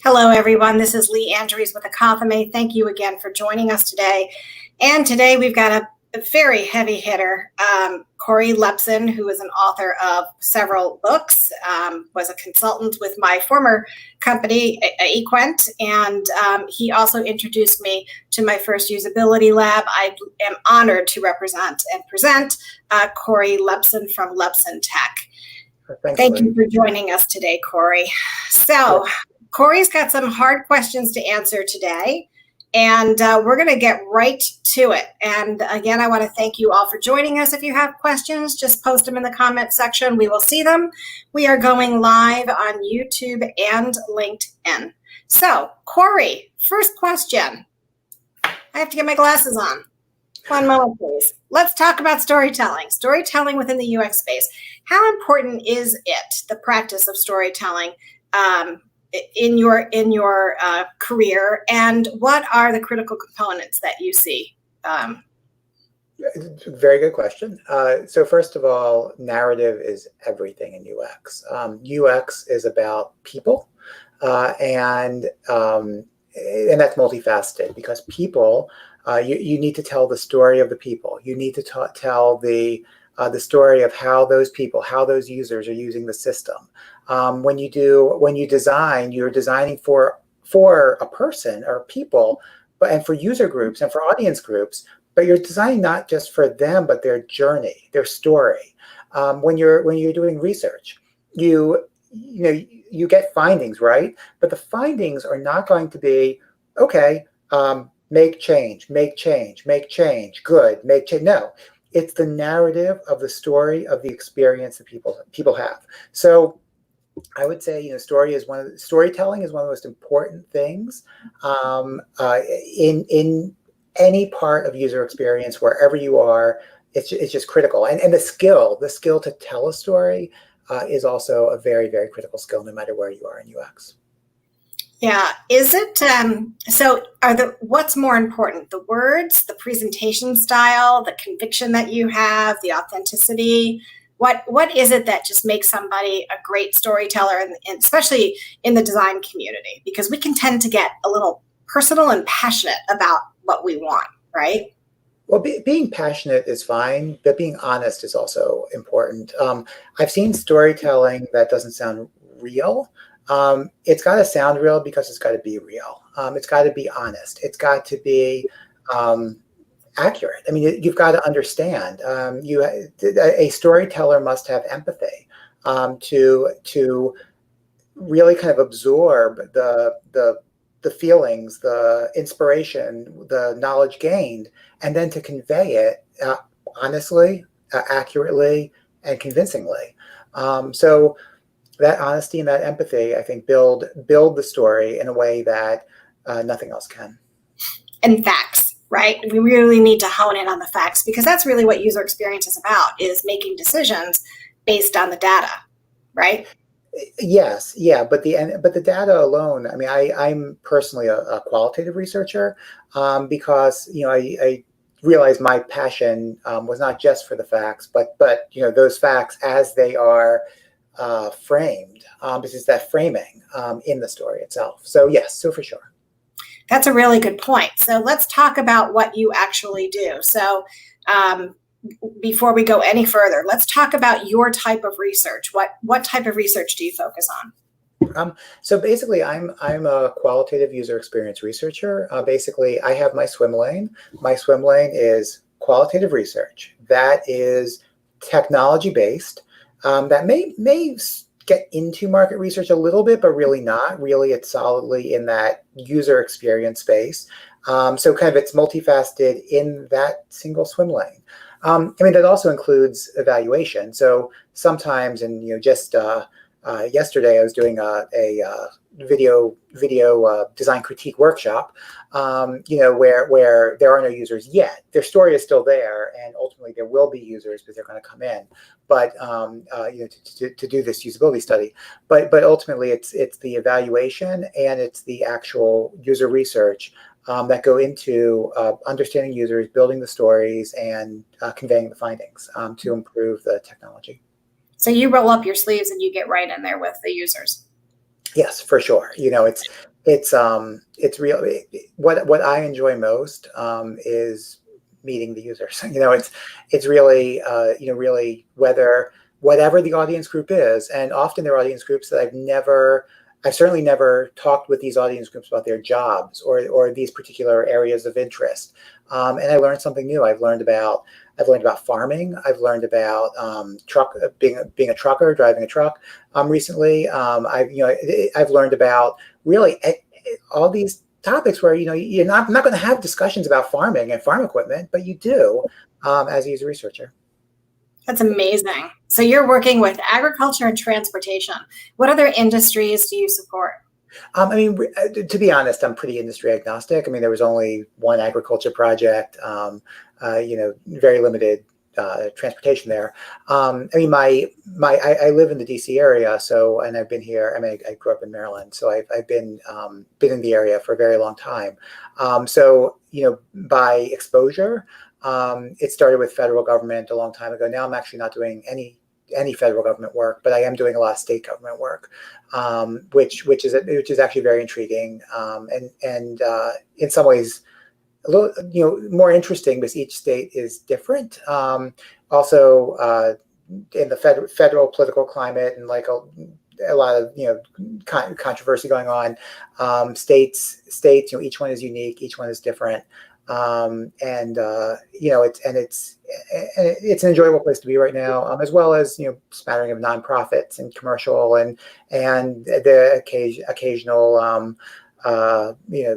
Hello, everyone. This is Lee Andrews with Acothame. Thank you again for joining us today. And today we've got a very heavy hitter, Cory Lebson, who is an author of several books, was a consultant with my former company, Equent, and he also introduced me to my first usability lab. I am honored to represent and present Cory Lebson from Lebsontech. Thank you for joining us today, Cory. So, Cory's got some hard questions to answer today, and we're going to get right to it. And again, I want to thank you all for joining us. If you have questions, just post them in the comment section. We will see them. We are going live on YouTube and LinkedIn. So, Cory, first question. I have to get my glasses on. One moment, please. Let's talk about storytelling. Storytelling within the UX space. How important is it, the practice of storytelling, in your career, and what are the critical components that you see? Very good question. So first of all, narrative is everything in UX. UX is about people, and that's multifaceted, because people, you need to tell the story of the people. You need to tell the story of how those people, how those users are using the system. When you design, you're designing for a person or people, and for user groups and for audience groups, but you're designing not just for them, but their journey, their story. When you're doing research, you get findings, right? But the findings are not going to be, okay, make change, good, make change. No, it's the narrative of the story of the experience that people have. So I would say, storytelling is one of the most important things in any part of user experience, wherever you are. It's just critical, and the skill to tell a story is also a very, very critical skill, no matter where you are in UX. Yeah, is it, so what's more important, the words, the presentation style, the conviction that you have, the authenticity? What is it that just makes somebody a great storyteller, and especially in the design community? Because we can tend to get a little personal and passionate about what we want, right? Well, being passionate is fine, but being honest is also important. I've seen storytelling that doesn't sound real. It's got to sound real because it's got to be real. It's got to be honest. It's got to be accurate. I mean, you've got to understand. A storyteller must have empathy to really kind of absorb the feelings, the inspiration, the knowledge gained, and then to convey it honestly, accurately, and convincingly. So that honesty and that empathy, I think, build the story in a way that nothing else can. And facts, right? We really need to hone in on the facts, because that's really what user experience is about, is making decisions based on the data, right? Yes, yeah, but the data alone. I mean, I'm personally a qualitative researcher, because I realized my passion was not just for the facts, but those facts as they are framed. This is that framing in the story itself. So yes, so for sure. That's a really good point. So let's talk about what you actually do. So before we go any further, let's talk about your type of research. What type of research do you focus on? So basically, I'm a qualitative user experience researcher. Basically, I have my swim lane. My swim lane is qualitative research. That is technology based. That may get into market research a little bit, but really not. Really, it's solidly in that user experience space. So kind of it's multifaceted in that single swim lane. I mean, that also includes evaluation. So sometimes, and just yesterday, I was doing a video design critique workshop, where there are no users yet. Their story is still there, and ultimately there will be users because they're going to come in. But to do this usability study, but ultimately it's the evaluation and it's the actual user research that go into understanding users, building the stories, and conveying the findings to improve the technology. So you roll up your sleeves and you get right in there with the users. Yes, for sure. It's it's real. What I enjoy most is meeting the users. It's really really whatever the audience group is, and often they're audience groups that I've certainly never talked with these audience groups about their jobs or these particular areas of interest. And I learned something new. I've learned about farming. I've learned about being a trucker, driving a truck. Recently, I've learned about really all these topics where you're not going to have discussions about farming and farm equipment, but you do as a user researcher. That's amazing. So you're working with agriculture and transportation. What other industries do you support? To be honest, I'm pretty industry agnostic. There was only one agriculture project, very limited transportation there. I live in the DC area, and I've been here. I grew up in Maryland, so I've been in the area for a very long time. By exposure, it started with federal government a long time ago. Now I'm actually not doing any federal government work, but I am doing a lot of state government work, which is actually very intriguing, and in some ways a little more interesting because each state is different. Also, in the federal political climate and like a lot of controversy going on, states each one is unique, each one is different. It's an enjoyable place to be right now, as well as smattering of nonprofits and commercial and the occasional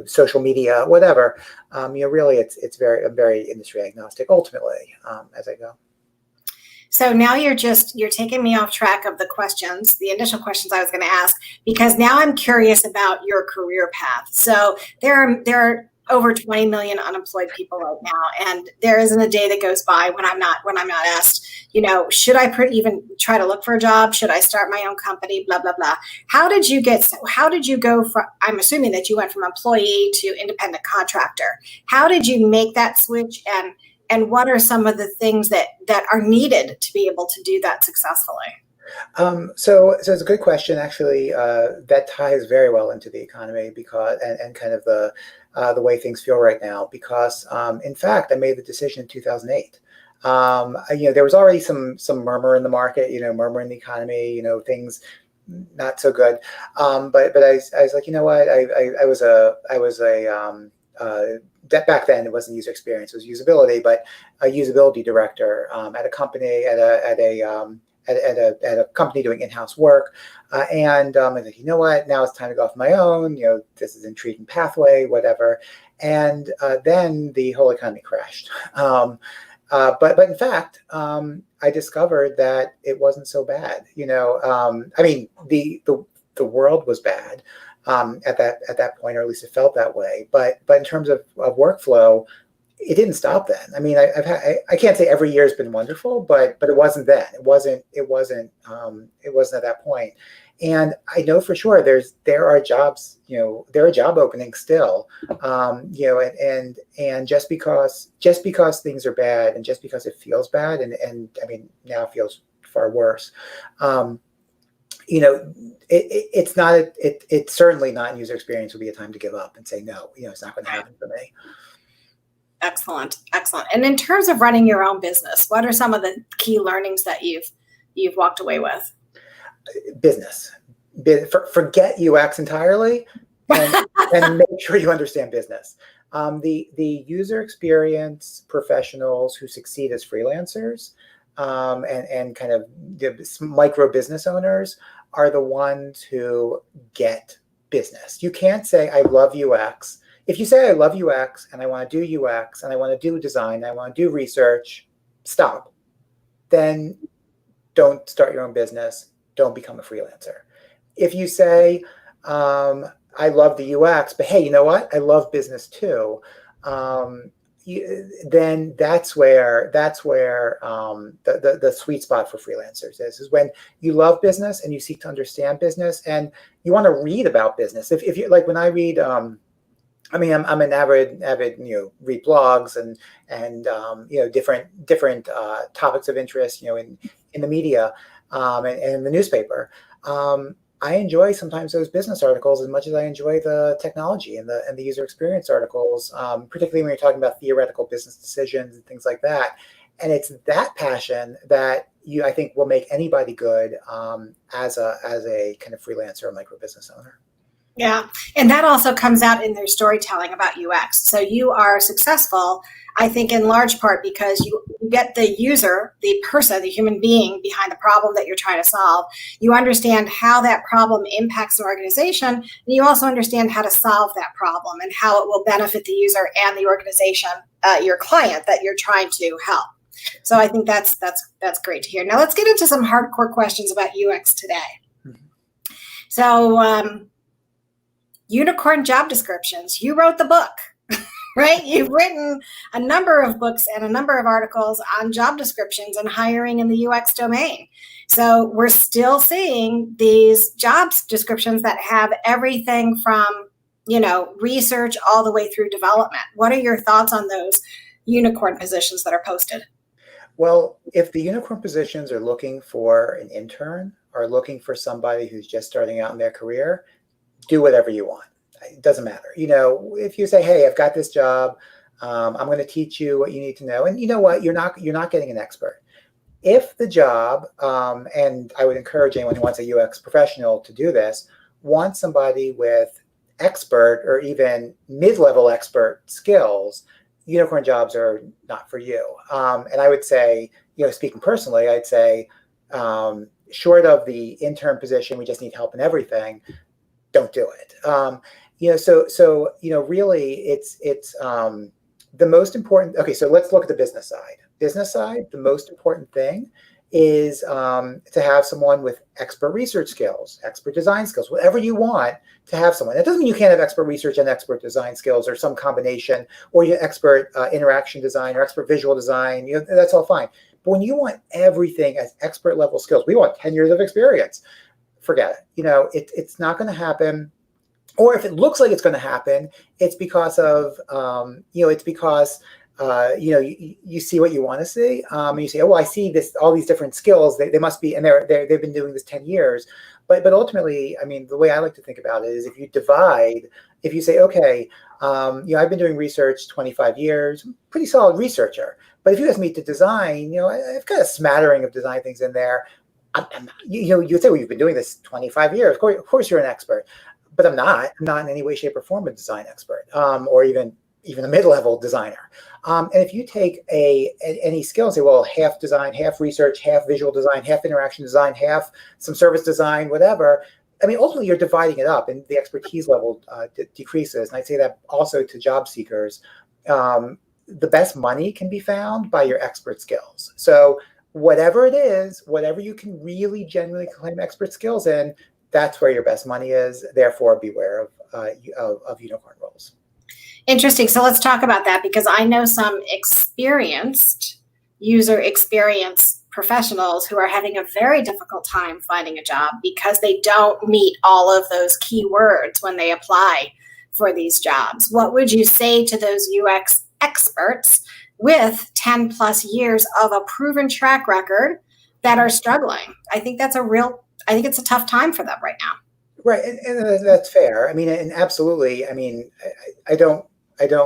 social media, whatever. Really, I'm very industry agnostic ultimately as I go. So now you're taking me off track of the initial questions I was going to ask, because now I'm curious about your career path. So there are over 20 million unemployed people right now, and there isn't a day that goes by when I'm not asked, should I even try to look for a job? Should I start my own company? Blah blah blah. How did you go from? I'm assuming that you went from employee to independent contractor. How did you make that switch, and what are some of the things that are needed to be able to do that successfully? So it's a good question. Actually, that ties very well into the economy because and kind of the way things feel right now. Because in fact, I made the decision in 2008. There was already some murmur in the market, murmur in the economy, things not so good. But I was like, you know what? I was that back then it wasn't user experience, it was usability, but a usability director at a company at a company doing in-house work, and I think, you know what, now it's time to go off my own. This is an intriguing pathway, whatever. And then the whole economy crashed. But in fact, I discovered that it wasn't so bad. The world was bad at that point, or at least it felt that way. But in terms of workflow, it didn't stop then. I can't say every year has been wonderful, but it wasn't then. It wasn't at that point. And I know for sure there are jobs, there are job openings still, and just because things are bad and just because it feels bad, and now it feels far worse. It's certainly not in user experience would be a time to give up and say, no, it's not going to happen for me. Excellent. And in terms of running your own business, what are some of the key learnings that you've walked away with? Business. Forget UX entirely, and make sure you understand business. The user experience professionals who succeed as freelancers and kind of the micro business owners are the ones who get business. You can't say, I love UX. If you say I love UX and I want to do UX and I want to do design, I want to do research, stop. Then don't start your own business. Don't become a freelancer. If you say, I love the UX, but hey, you know what? I love business too. Then that's where the sweet spot for freelancers is when you love business and you seek to understand business and you want to read about business. If you like, when I read, I'm an avid, read blogs and different topics of interest, in the media and in the newspaper. I enjoy sometimes those business articles as much as I enjoy the technology and the user experience articles, particularly when you're talking about theoretical business decisions and things like that. And it's that passion that I think will make anybody good as a kind of freelancer or micro business owner. Yeah. And that also comes out in their storytelling about UX. So you are successful, I think, in large part because you get the user, the person, the human being behind the problem that you're trying to solve. You understand how that problem impacts an organization. And you also understand how to solve that problem and how it will benefit the user and the organization, your client that you're trying to help. So I think that's great to hear. Now let's get into some hardcore questions about UX today. Mm-hmm. So, unicorn job descriptions. You wrote the book, right? You've written a number of books and a number of articles on job descriptions and hiring in the UX domain. So we're still seeing these job descriptions that have everything from, research all the way through development. What are your thoughts on those unicorn positions that are posted? Well, if the unicorn positions are looking for an intern or looking for somebody who's just starting out in their career, do whatever you want. It doesn't matter. If you say, hey, I've got this job, I'm going to teach you what you need to know. And you know what? You're not getting an expert. If the job, and I would encourage anyone who wants a UX professional to do this, wants somebody with expert or even mid-level expert skills, unicorn jobs are not for you. And I would say, speaking personally, I'd say, short of the intern position, we just need help in everything, don't do it. Really it's the most important. Okay, so let's look at the business side. Business side, the most important thing is to have someone with expert research skills, expert design skills, whatever you want to have someone. That doesn't mean you can't have expert research and expert design skills or some combination, or you expert interaction design or expert visual design. That's all fine. But when you want everything as expert level skills, we want 10 years of experience. Forget it. It's not going to happen. Or if it looks like it's going to happen, it's because of, you see what you want to see. And you say, oh, well, I see all these different skills. They must be, and they've been doing this 10 years. But ultimately, I mean, the way I like to think about it is if you say, okay, I've been doing research 25 years, pretty solid researcher. But if you ask me to design, I've got a smattering of design things in there. You'd say, well, you've been doing this 25 years. Of course you're an expert, but I'm not in any way, shape, or form a design expert, or even a mid-level designer. And if you take any skill and say, well, half design, half research, half visual design, half interaction design, half some service design, whatever, I mean, ultimately you're dividing it up and the expertise level decreases. And I'd say that also to job seekers. The best money can be found by your expert skills. So whatever it is, whatever you can really genuinely claim expert skills in, that's where your best money is. Therefore, beware of unicorn roles. Interesting. So let's talk about that, because I know some experienced user experience professionals who are having a very difficult time finding a job because they don't meet all of those keywords when they apply for these jobs. What would you say to those UX experts with 10 plus years of a proven track record that are struggling? I think it's a tough time for them right now. Right. And that's fair. I mean, and absolutely. I mean, I don't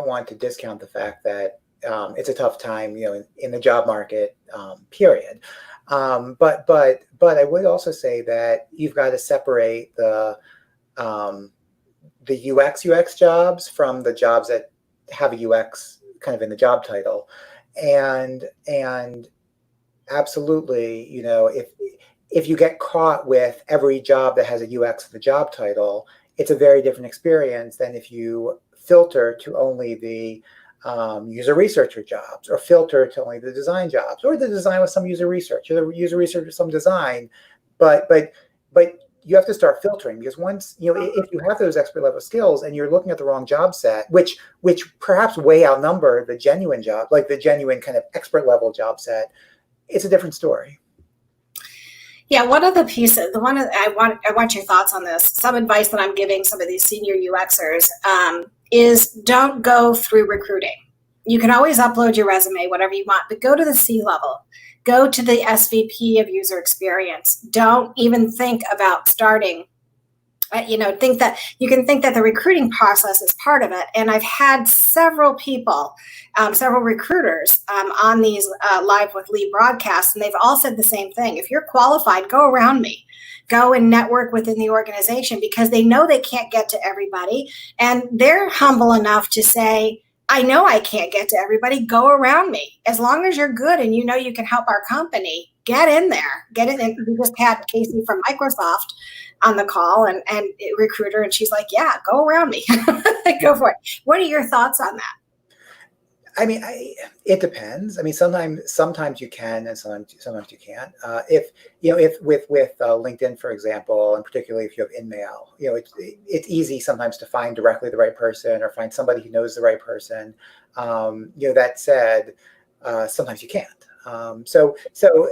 want to discount the fact that it's a tough time, in the job market, period. But I would also say that you've got to separate the UX jobs from the jobs that have a UX kind of in the job title. And absolutely, if you get caught with every job that has a UX in the job title, it's a very different experience than if you filter to only the user researcher jobs, or filter to only the design jobs, or the design with some user research, or the user research with some design. But you have to start filtering, because once, if you have those expert level skills and you're looking at the wrong job set, which perhaps way outnumber the genuine job, like the genuine kind of expert level job set, it's a different story. Yeah, one of the pieces, I want your thoughts on this. Some advice that I'm giving some of these senior UXers is don't go through recruiting. You can always upload your resume, whatever you want, but go to the C level. Go to the SVP of user experience. Don't even think about starting think that you can think that the recruiting process is part of it. And I've had several people, several recruiters on these Live with Lee broadcasts, and they've all said the same thing. If you're qualified, go around me. Go and network within the organization, because they know they can't get to everybody. And they're humble enough to say, I know I can't get to everybody. Go around me. As long as you're good and you know you can help our company, get in there. Get in. And we just had Casey from Microsoft on the call and recruiter, and she's like, yeah, go around me. Go for it. What are your thoughts on that? I mean, it depends. I mean, sometimes you can, and sometimes you can't. If with LinkedIn, for example, and particularly if you have InMail, it's easy sometimes to find directly the right person or find somebody who knows the right person. That said, sometimes you can't. So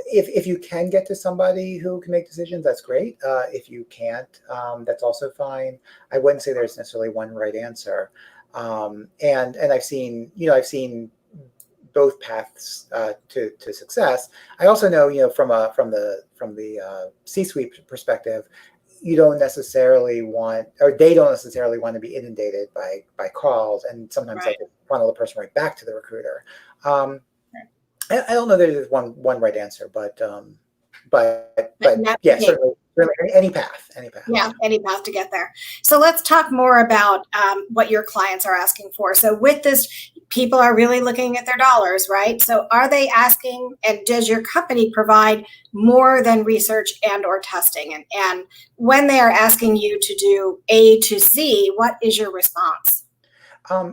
if you can get to somebody who can make decisions, that's great. If you can't, that's also fine. I wouldn't say there's necessarily one right answer. And I've seen both paths to success. I also know, from the C-suite perspective, you don't necessarily want, or they don't necessarily want to be inundated by calls, and sometimes Right. they funnel the person right back to the recruiter. I don't know that there's one right answer, but yeah, certainly any path. Yeah, any path to get there. So let's talk more about what your clients are asking for. So with this, people are really looking at their dollars, right? So are they asking, and does your company provide more than research and or testing? And when they are asking you to do A to Z, what is your response?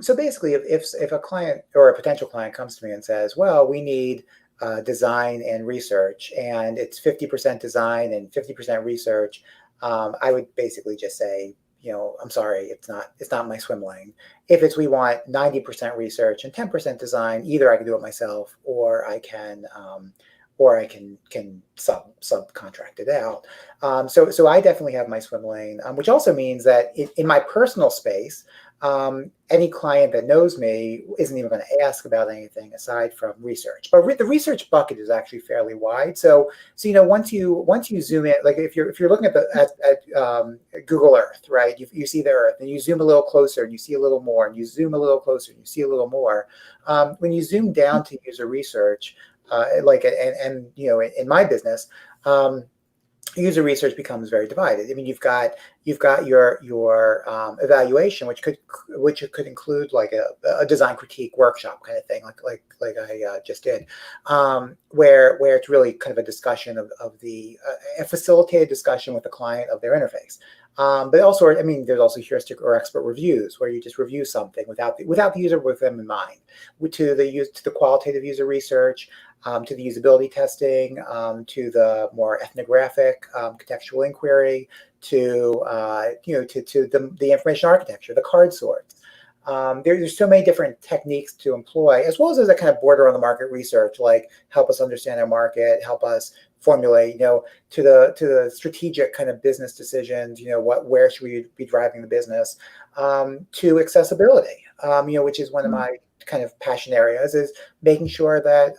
So basically, if a client or a potential client comes to me and says, well, we need design and research, and it's 50% design and 50% research, I would basically just say, I'm sorry, it's not my swim lane. If we want 90% research and 10% design, either I can do it myself, or I can subcontract it out. So I definitely have my swim lane, which also means that in my personal space, any client that knows me isn't even going to ask about anything aside from research. But the research bucket is actually fairly wide. So once you zoom in, like if you're looking at Google Earth, right? You see the Earth, and you zoom a little closer, and you see a little more, and you zoom a little closer, and you see a little more. When you zoom down to user research, in my business, user research becomes very divided. I mean, you've got your evaluation, which could include like a design critique workshop kind of thing, like I just did, where it's really kind of a discussion of a facilitated discussion with the client of their interface. But also, I mean, there's also heuristic or expert reviews, where you just review something without the user with them in mind. To the qualitative user research, to the usability testing, to the more ethnographic contextual inquiry, to the information architecture, the card sorts. There's so many different techniques to employ, as well as a kind of border on the market research, like help us understand our market, help us formulate, to the strategic kind of business decisions, where should we be driving the business, to accessibility, which is one of my kind of passion areas, is making sure that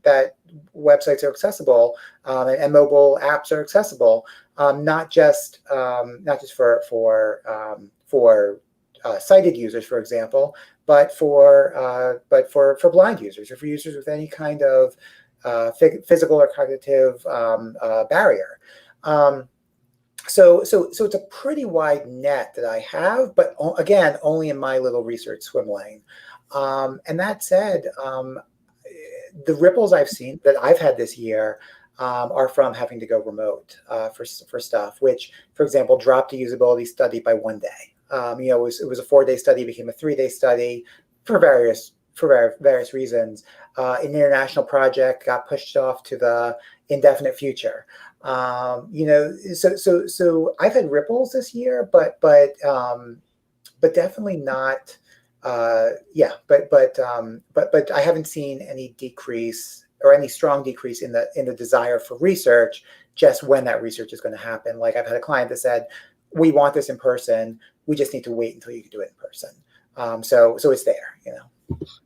that websites are accessible, and mobile apps are accessible, not just for sighted users, for example, but for blind users, or for users with any kind of physical or cognitive barrier. So it's a pretty wide net that I have, but again, only in my little research swim lane. And that said, the ripples I've seen that I've had this year are from having to go remote for stuff, which, for example, dropped a usability study by one day. It was a 4-day study, became a 3-day study for various reasons. An international project got pushed off to the indefinite future. So I've had ripples this year, but definitely not. But I haven't seen any decrease or any strong decrease in the desire for research, just when that research is going to happen. Like, I've had a client that said, we want this in person, we just need to wait until you can do it in person. So it's there,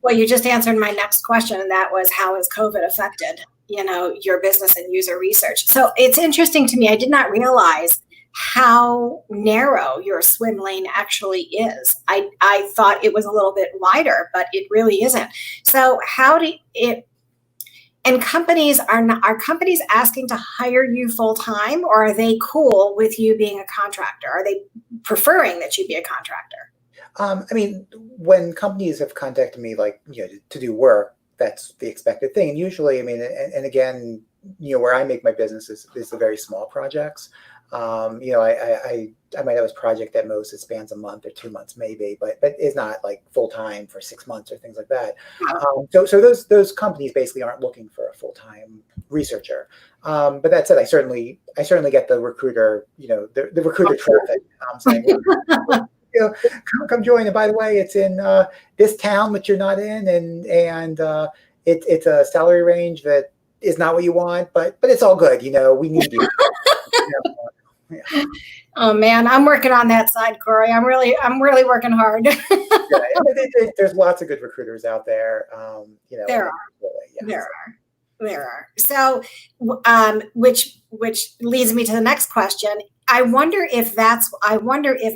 Well, you just answered my next question, and that was, how has COVID affected, your business and user research? So it's interesting to me. I did not realize how narrow your swim lane actually is. I thought it was a little bit wider, but it really isn't. So how do it, and companies are companies asking to hire you full time, or are they cool with you being a contractor? Are they preferring that you be a contractor? I mean, when companies have contacted me, like, to do work, that's the expected thing. And usually, I mean, and again, where I make my business is the very small projects. I might have a project at most it spans a month or 2 months maybe, but it's not like full time for 6 months or things like that. So those companies basically aren't looking for a full time researcher. But that said, I certainly get the recruiter, the recruiter traffic saying, come join. And by the way, it's in this town that you're not in, and it's a salary range that is not what you want, but it's all good. We need you. Yeah. Oh man, I'm working on that side, Cory. I'm really working hard. There's lots of good recruiters out there. There are. So, which leads me to the next question. I wonder if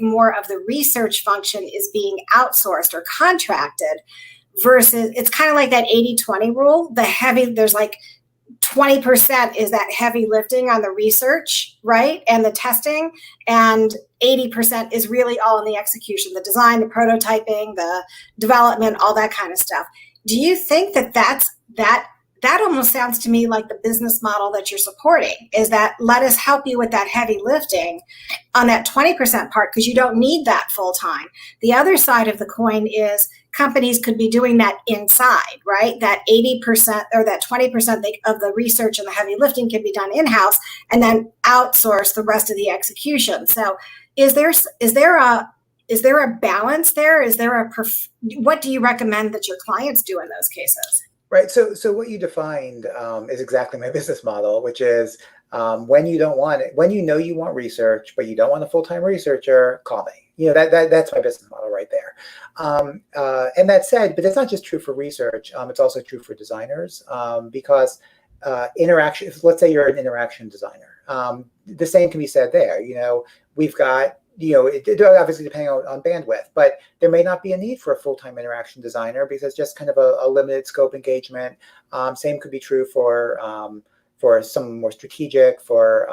more of the research function is being outsourced or contracted versus it's kind of like that 80-20 rule. There's like 20% is that heavy lifting on the research, right? And the testing, and 80% is really all in the execution, the design, the prototyping, the development, all that kind of stuff. Do you think that almost sounds to me like the business model that you're supporting is that let us help you with that heavy lifting on that 20% part because you don't need that full time. The other side of the coin is companies could be doing that inside, right? That 80% or that 20% of the research and the heavy lifting can be done in-house and then outsource the rest of the execution. So is there a balance there? What do you recommend that your clients do in those cases? Right. So what you defined is exactly my business model, which is when you don't want it, when you want research, but you don't want a full-time researcher, call me. That's my business model right there. And that said, but it's not just true for research. It's also true for designers because interaction. Let's say you're an interaction designer. The same can be said there. We've got. It obviously depending on bandwidth, but there may not be a need for a full-time interaction designer because it's just kind of a limited scope engagement. Same could be true for some more strategic, for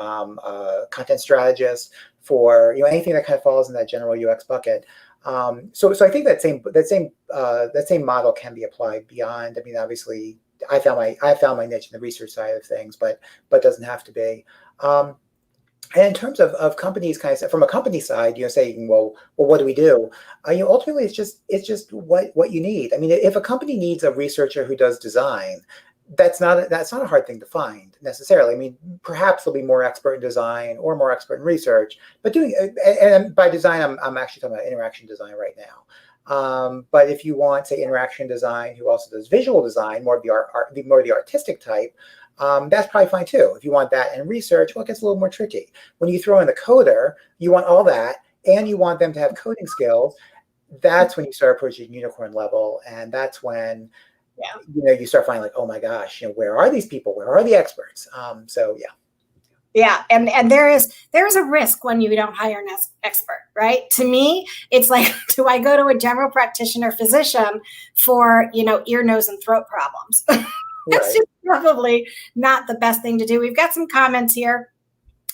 content strategists, for anything that kind of falls in that general UX bucket. So I think that same model can be applied beyond. I mean, obviously, I found my niche in the research side of things, but doesn't have to be. And in terms of companies, kind of from a company side, saying, well, what do we do? Ultimately, it's just what you need. I mean, if a company needs a researcher who does design, that's not a hard thing to find necessarily. I mean, perhaps they'll be more expert in design or more expert in research, but and by design, I'm actually talking about interaction design right now. But if you want, say, interaction design who also does visual design, more of the artistic type. That's probably fine too. If you want that and research, well, it gets a little more tricky. When you throw in the coder, you want all that, and you want them to have coding skills. That's when you start approaching unicorn level, and that's when you start finding like, oh my gosh, where are these people? Where are the experts? Yeah, and there is a risk when you don't hire an expert, right? To me, it's like, do I go to a general practitioner physician for ear, nose, and throat problems? That's just probably not the best thing to do. We've got some comments here.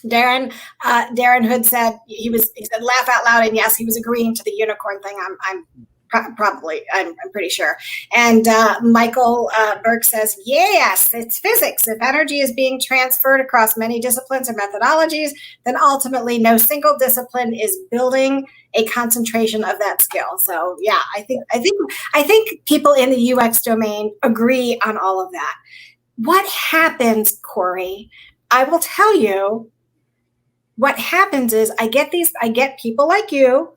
Darren Hood said he said laugh out loud, and yes, he was agreeing to the unicorn thing. I'm pretty sure. And Michael Berg says, yes, it's physics. If energy is being transferred across many disciplines or methodologies, then ultimately no single discipline is building a concentration of that skill. So yeah, I think people in the UX domain agree on all of that. What happens, Cory? I will tell you what happens is I get people like you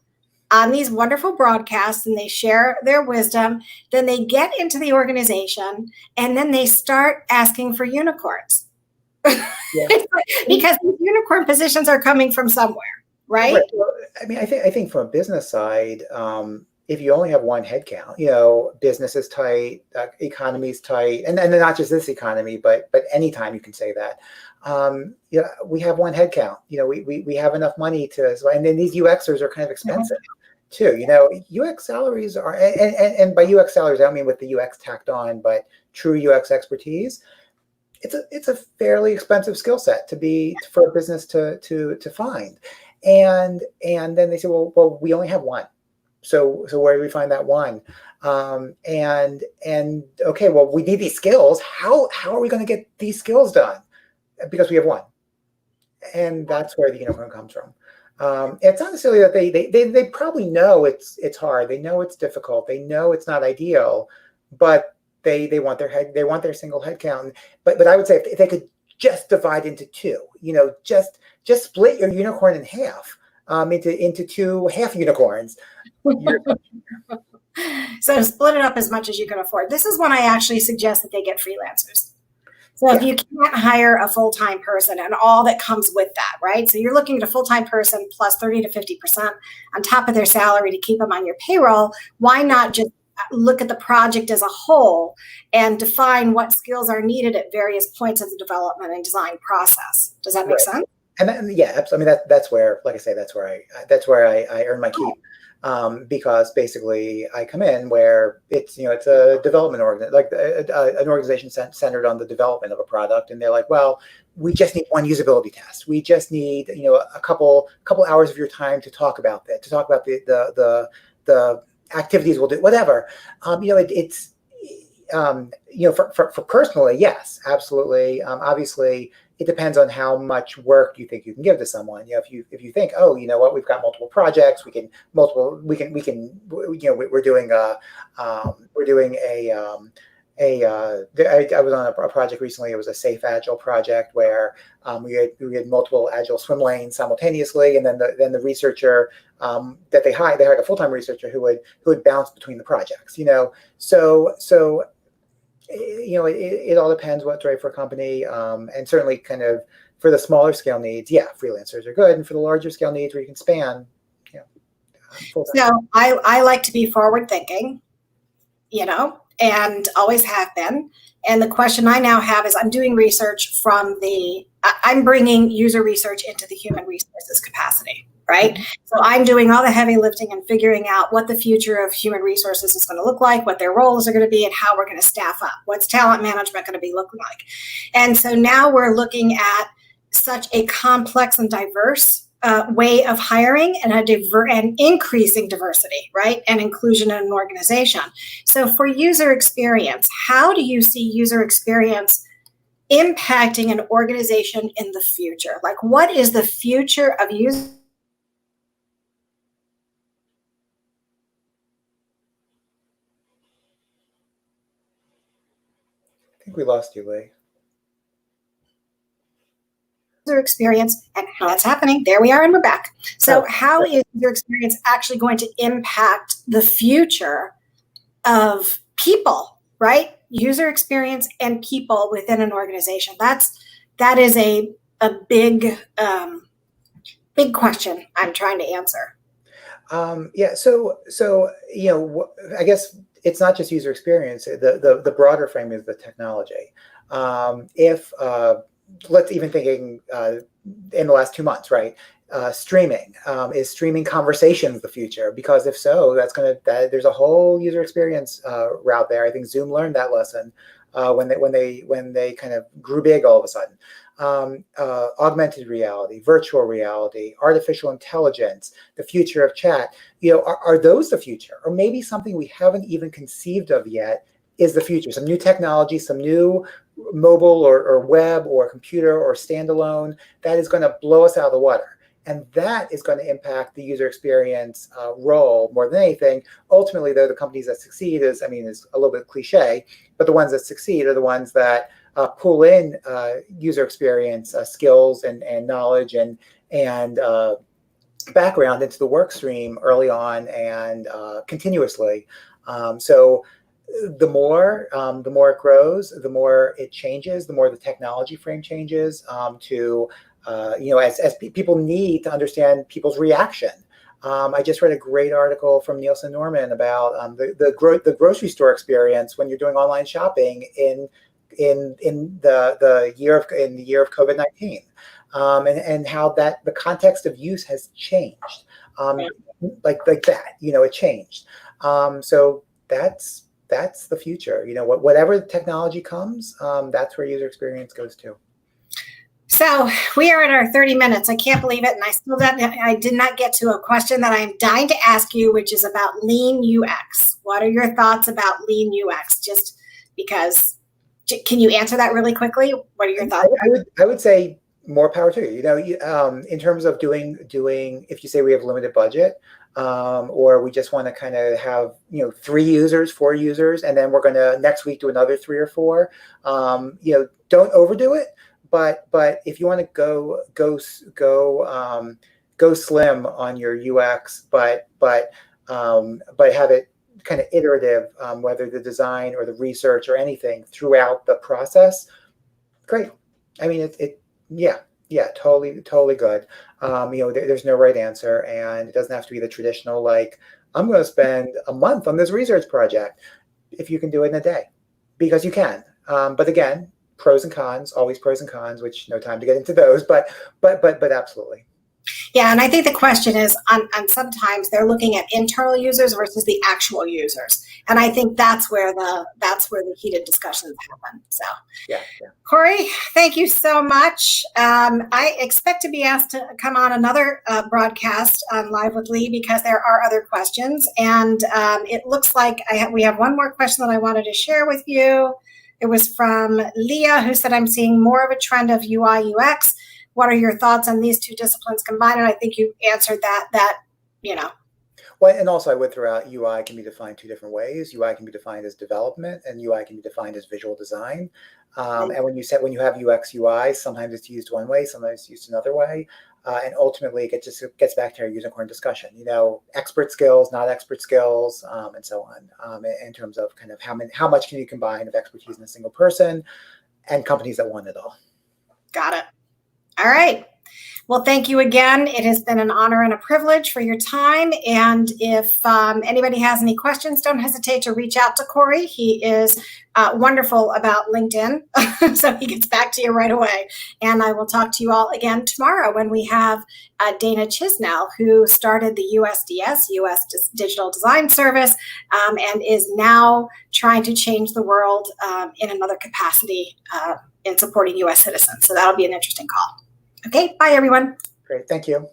on these wonderful broadcasts, and they share their wisdom. Then they get into the organization, and then they start asking for unicorns. Yeah. Because these unicorn positions are coming from somewhere, right? Well, I mean, I think from a business side, if you only have one headcount, business is tight, economy is tight, and not just this economy, but anytime you can say that. we have one headcount. We have enough money and then these UXers are kind of expensive too. UX salaries are, and by UX salaries, I don't mean with the UX tacked on, but true UX expertise. It's a fairly expensive skill set for a business to find. And then they say, well, we only have one. So where do we find that one? And okay, well, we need these skills. How are we going to get these skills done? Because we have one. And that's where the unicorn comes from. It's not necessarily that they probably know it's hard. They know it's difficult. They know it's not ideal, but they want their single head count. But I would say if they could just divide into two, just split your unicorn in half, into two half unicorns. So split it up as much as you can afford. This is when I actually suggest that they get freelancers. So if you can't hire a full-time person and all that comes with that, right? So you're looking at a full-time person plus 30 to 50% on top of their salary to keep them on your payroll. Why not just look at the project as a whole and define what skills are needed at various points of the development and design process? Does that make sense? And absolutely. I mean, that's where, like I say, that's where I earn my keep. Because basically I come in where it's a development an organization centered on the development of a product, and they're like, well, we just need one usability test. We just need a couple hours of your time to talk about that, to talk about the activities we'll do, whatever. For personally, yes, absolutely. Obviously, it depends on how much work you think you can give to someone. If you think, oh, you know what, we've got multiple projects, we're doing I was on a project recently. It was a safe agile project where we had multiple agile swim lanes simultaneously, and then the researcher that they hired a full-time researcher who would bounce between the projects. So it all depends what's right for a company, and certainly kind of for the smaller scale needs, freelancers are good, and for the larger scale needs where you can span, full-time. So I like to be forward thinking, and always have been. And the question I now have is I'm doing research I'm bringing user research into the human resources capacity, right? Mm-hmm. So I'm doing all the heavy lifting and figuring out what the future of human resources is going to look like, what their roles are going to be, and how we're going to staff up. What's talent management going to be looking like? And so now we're looking at such a complex and diverse way of hiring and increasing diversity, right? And inclusion in an organization. So for user experience, how do you see user experience impacting an organization in the future? Like, what is the future of user? I think we lost you, Lee. Experience and how that's happening. There we are, and we're back. So how is user experience actually going to impact the future of people, right? User experience and people within an organization. That is a big question I'm trying to answer. So I guess it's not just user experience. The broader frame is the technology. Let's even thinking in the last 2 months, right? Streaming, is streaming conversations the future? Because if so, there's a whole user experience route there. I think Zoom learned that lesson when they kind of grew big all of a sudden. Augmented reality, virtual reality, artificial intelligence, the future of chat. Are those the future, or maybe something we haven't even conceived of yet is the future? Some new technology, some new mobile or web or computer or standalone that is going to blow us out of the water. And that is going to impact the user experience role more than anything. Ultimately, though, the companies that succeed is a little bit cliche, but the ones that succeed are the ones that pull in user experience skills and knowledge and background into the work stream early on and continuously. So the more it grows, the more it changes, the more the technology frame changes as people need to understand people's reaction. I just read a great article from Nielsen Norman about the grocery store experience when you're doing online shopping in in the year of COVID-19, and how that the context of use has changed, like that. It changed. So that's the future. Whatever technology comes, that's where user experience goes to. So we are at our 30 minutes. I can't believe it. And I did not get to a question that I am dying to ask you, which is about lean UX. What are your thoughts about lean UX? Just because, can you answer that really quickly? What are your thoughts? I would say more power to you. In terms of doing, if you say we have limited budget, or we just want to kind of have 3 users, 4 users, and then we're going to next week do another 3 or 4. Don't overdo it. But if you want to go slim on your UX, but have it kind of iterative, whether the design or the research or anything throughout the process, great. I mean, totally good. There's no right answer, and it doesn't have to be the traditional, like, I'm going to spend a month on this research project. If you can do it in a day, because you can. But again, pros and cons, always pros and cons, which no time to get into those, but absolutely. Yeah, and I think the question is on sometimes they're looking at internal users versus the actual users, and I think that's where the heated discussions happen. So, yeah. Cory, thank you so much. I expect to be asked to come on another broadcast on Live with Lee, because there are other questions, and it looks like we have one more question that I wanted to share with you. It was from Leah, who said, I'm seeing more of a trend of UI UX. What are your thoughts on these 2 disciplines combined? And I think you answered that. Well, and also I would throw out UI can be defined 2 different ways. UI can be defined as development, and UI can be defined as visual design. And when you have UX UI, sometimes it's used one way, sometimes it's used another way. And ultimately, it gets back to our unicorn discussion. Expert skills, not expert skills, and so on. In terms of kind of how much can you combine of expertise in a single person, and companies that want it all. Got it. All right. Well, thank you again. It has been an honor and a privilege for your time. And if anybody has any questions, don't hesitate to reach out to Cory. He is wonderful about LinkedIn, so he gets back to you right away. And I will talk to you all again tomorrow when we have Dana Chisnell, who started the USDS, US Digital Design Service, and is now trying to change the world in another capacity in supporting US citizens. So that'll be an interesting call. Okay, bye everyone. Great, thank you.